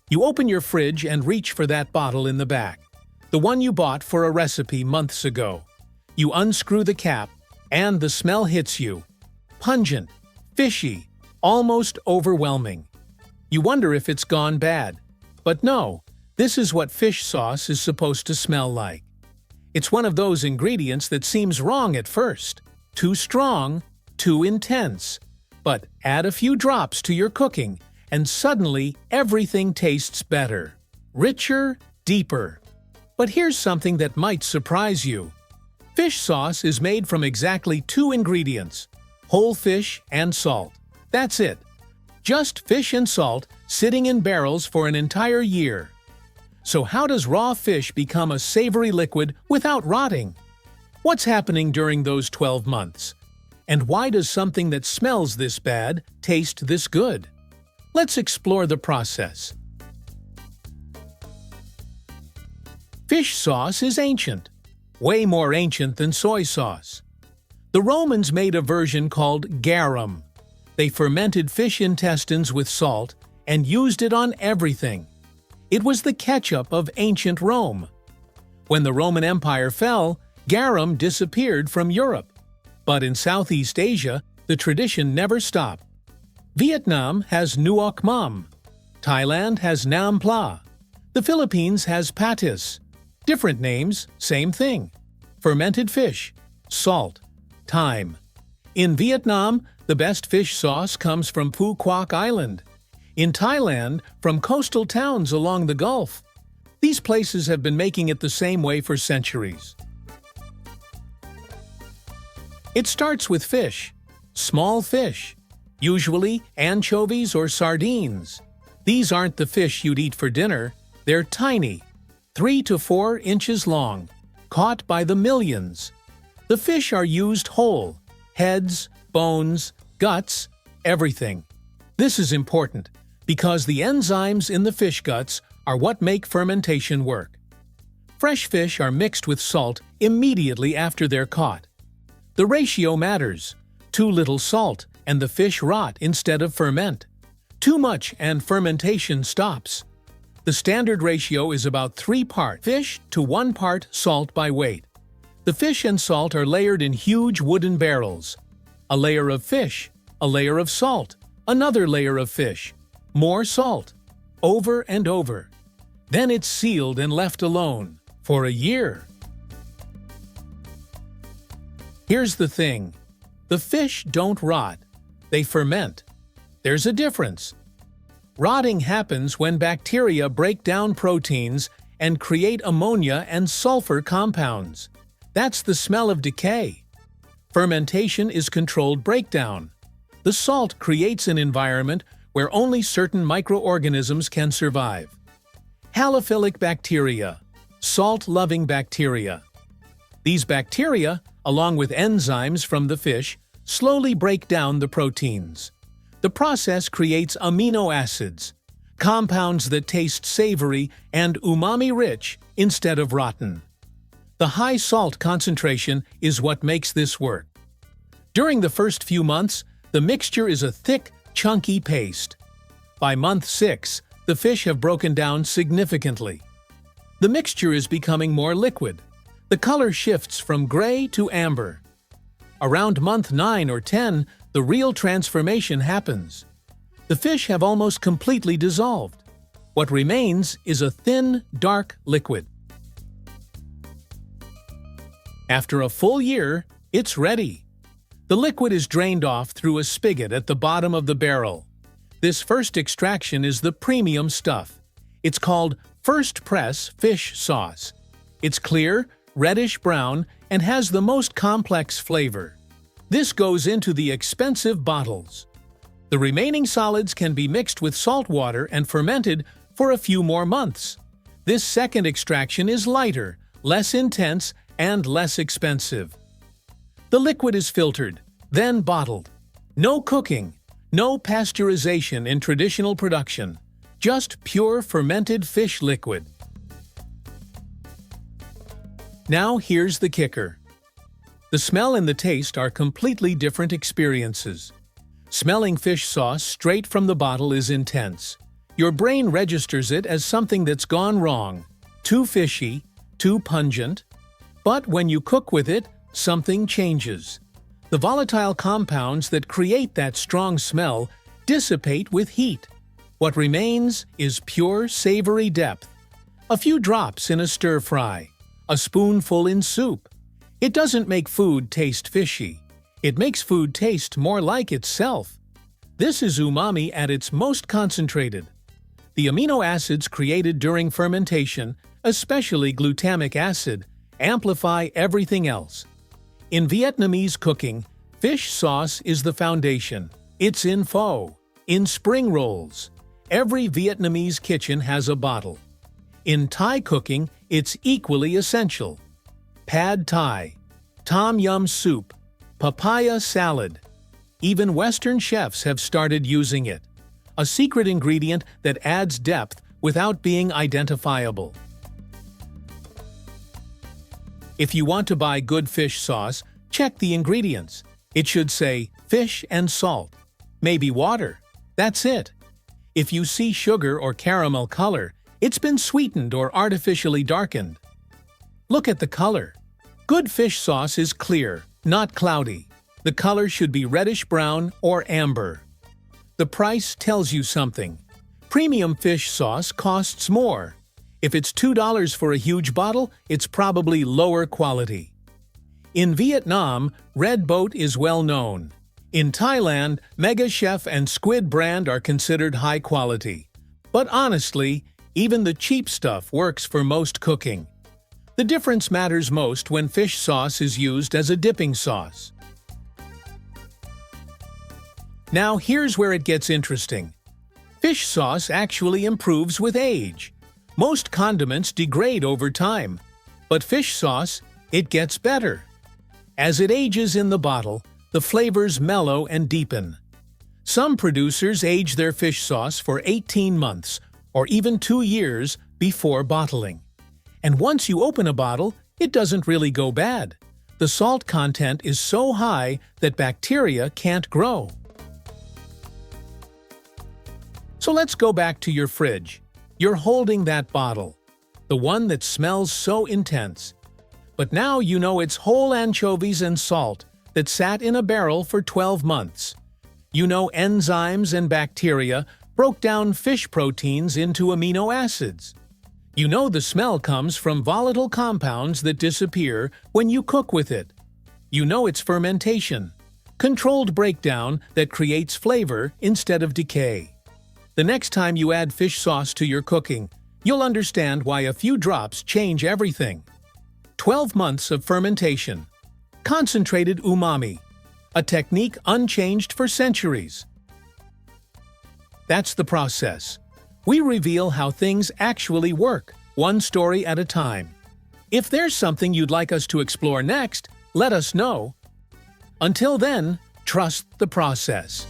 You open your fridge and reach for that bottle in the back, the one you bought for a recipe months ago. You unscrew the cap, and the smell hits you. Pungent, fishy, almost overwhelming. You wonder if it's gone bad. But no, this is what fish sauce is supposed to smell like. It's one of those ingredients that seems wrong at first. Too strong, too intense. But add a few drops to your cooking, and suddenly everything tastes better. Richer, deeper. But here's something that might surprise you. Fish sauce is made from exactly 2 ingredients: whole fish and salt. That's it. Just fish and salt sitting in barrels for an entire year. So how does raw fish become a savory liquid without rotting? What's happening during those 12 months? And why does something that smells this bad taste this good? Let's explore the process. Fish sauce is ancient, way more ancient than soy sauce. The Romans made a version called garum. They fermented fish intestines with salt and used it on everything. It was the ketchup of ancient Rome. When the Roman Empire fell, garum disappeared from Europe. But in Southeast Asia, the tradition never stopped. Vietnam has nuoc mam. Thailand has nam pla. The Philippines has patis. Different names, same thing. Fermented fish, salt, thyme. In Vietnam, the best fish sauce comes from Phu Quoc Island. In Thailand, from coastal towns along the Gulf. These places have been making it the same way for centuries. It starts with fish, small fish, usually anchovies or sardines. These aren't the fish you'd eat for dinner. They're tiny, 3 to 4 inches long, caught by the millions. The fish are used whole, heads, bones, guts, everything. This is important because the enzymes in the fish guts are what make fermentation work. Fresh fish are mixed with salt immediately after they're caught. The ratio matters. Too little salt and the fish rot instead of ferment. Too much and fermentation stops. The standard ratio is about 3 parts fish to 1 part salt by weight. The fish and salt are layered in huge wooden barrels. A layer of fish, a layer of salt, another layer of fish, more salt, over and over. Then it's sealed and left alone for a year. Here's the thing. The fish don't rot. They ferment. There's a difference. Rotting happens when bacteria break down proteins and create ammonia and sulfur compounds. That's the smell of decay. Fermentation is controlled breakdown. The salt creates an environment where only certain microorganisms can survive. Halophilic bacteria, salt-loving bacteria. These bacteria, along with enzymes from the fish, slowly break down the proteins. The process creates amino acids, compounds that taste savory and umami-rich instead of rotten. The high salt concentration is what makes this work. During the first few months, the mixture is a thick, chunky paste. By month 6, the fish have broken down significantly. The mixture is becoming more liquid. The color shifts from gray to amber. Around month 9 or 10, the real transformation happens. The fish have almost completely dissolved. What remains is a thin, dark liquid. After a full year, it's ready. The liquid is drained off through a spigot at the bottom of the barrel. This first extraction is the premium stuff. It's called first press fish sauce. It's clear, reddish-brown, and has the most complex flavor. This goes into the expensive bottles. The remaining solids can be mixed with salt water and fermented for a few more months. This second extraction is lighter, less intense, and less expensive. The liquid is filtered, then bottled. No cooking, no pasteurization in traditional production, just pure fermented fish liquid. Now here's the kicker. The smell and the taste are completely different experiences. Smelling fish sauce straight from the bottle is intense. Your brain registers it as something that's gone wrong, too fishy, too pungent. But when you cook with it, something changes. The volatile compounds that create that strong smell dissipate with heat. What remains is pure, savory depth. A few drops in a stir-fry, a spoonful in soup. It doesn't make food taste fishy. It makes food taste more like itself. This is umami at its most concentrated. The amino acids created during fermentation, especially glutamic acid, amplify everything else. In Vietnamese cooking, fish sauce is the foundation. It's in pho, in spring rolls. Every Vietnamese kitchen has a bottle. In Thai cooking, it's equally essential. Pad Thai, Tom Yum soup, papaya salad. Even Western chefs have started using it. A secret ingredient that adds depth without being identifiable. If you want to buy good fish sauce, check the ingredients. It should say fish and salt, maybe water. That's it. If you see sugar or caramel color, it's been sweetened or artificially darkened. Look at the color. Good fish sauce is clear, not cloudy. The color should be reddish-brown or amber. The price tells you something. Premium fish sauce costs more. If it's $2 for a huge bottle, it's probably lower quality. In Vietnam, Red Boat is well known. In Thailand, Mega Chef and Squid brand are considered high quality. But honestly, even the cheap stuff works for most cooking. The difference matters most when fish sauce is used as a dipping sauce. Now here's where it gets interesting. Fish sauce actually improves with age. Most condiments degrade over time, but fish sauce, it gets better. As it ages in the bottle, the flavors mellow and deepen. Some producers age their fish sauce for 18 months or even 2 years before bottling. And once you open a bottle, it doesn't really go bad. The salt content is so high that bacteria can't grow. So let's go back to your fridge. You're holding that bottle, the one that smells so intense. But now you know it's whole anchovies and salt that sat in a barrel for 12 months. You know enzymes and bacteria broke down fish proteins into amino acids. You know the smell comes from volatile compounds that disappear when you cook with it. You know it's fermentation, controlled breakdown that creates flavor instead of decay. The next time you add fish sauce to your cooking, you'll understand why a few drops change everything. 12 months of fermentation. Concentrated umami. A technique unchanged for centuries. That's the process. We reveal how things actually work, one story at a time. If there's something you'd like us to explore next, let us know. Until then, trust the process.